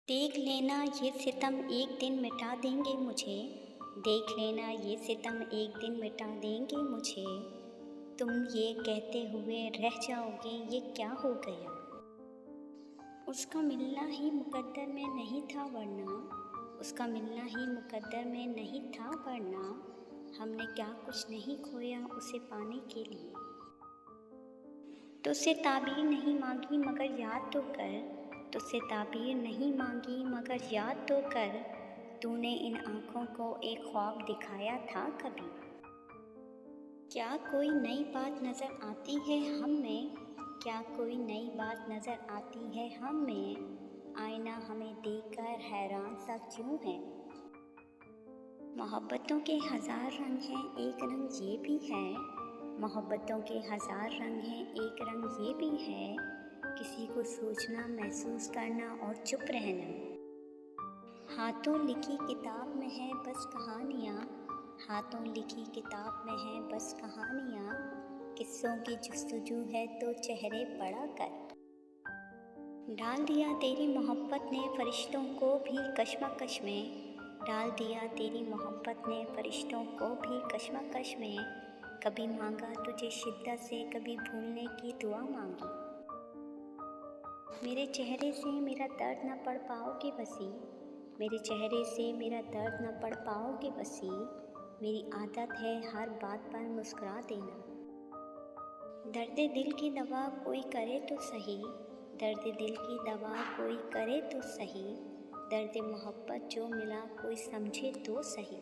देख लेना ये सितम एक दिन मिटा देंगे मुझे। देख लेना ये सितम एक दिन मिटा देंगे मुझे। तुम ये कहते हुए रह जाओगे ये क्या हो गया। उसका मिलना ही मुकद्दर में नहीं था वरना, उसका मिलना ही मुकद्दर में नहीं था वरना, हमने क्या कुछ नहीं खोया उसे पाने के लिए। तुझसे ताबीर नहीं मांगी मगर याद तो कर, तुझसे ताबीर नहीं मांगी मगर याद तो कर, तूने इन आँखों को एक ख्वाब दिखाया था कभी। क्या कोई नई बात नज़र आती है हम में, क्या कोई नई बात नज़र आती है हम में, आईना हमें देखकर हैरान सा क्यों है। मोहब्बतों के हज़ार रंग हैं एक रंग ये भी है, मोहब्बतों के हज़ार रंग हैं एक रंग ये भी है, किसी को सोचना महसूस करना और चुप रहना। हाथों लिखी किताब में है बस कहानियाँ, हाथों लिखी किताब में है बस कहानियाँ, किस्सों की जुस्तजू है तो चेहरे पढ़ा कर। डाल दिया तेरी मोहब्बत ने फरिश्तों को भी कश्मकश में, डाल दिया तेरी मोहब्बत ने फरिश्तों को भी कश्मकश में, कभी मांगा तुझे शिद्दत से कभी भूलने की दुआ मांगी। मेरे चेहरे से मेरा दर्द न पढ़ पाओगे बसी, मेरे चेहरे से मेरा दर्द न पढ़ पाओगे बसी, मेरी आदत है हर बात पर मुस्कुरा देना। दर्द दिल की दवा कोई करे तो सही, दर्द दिल की दवा कोई करे तो सही, दर्द मोहब्बत जो मिला कोई समझे तो सही।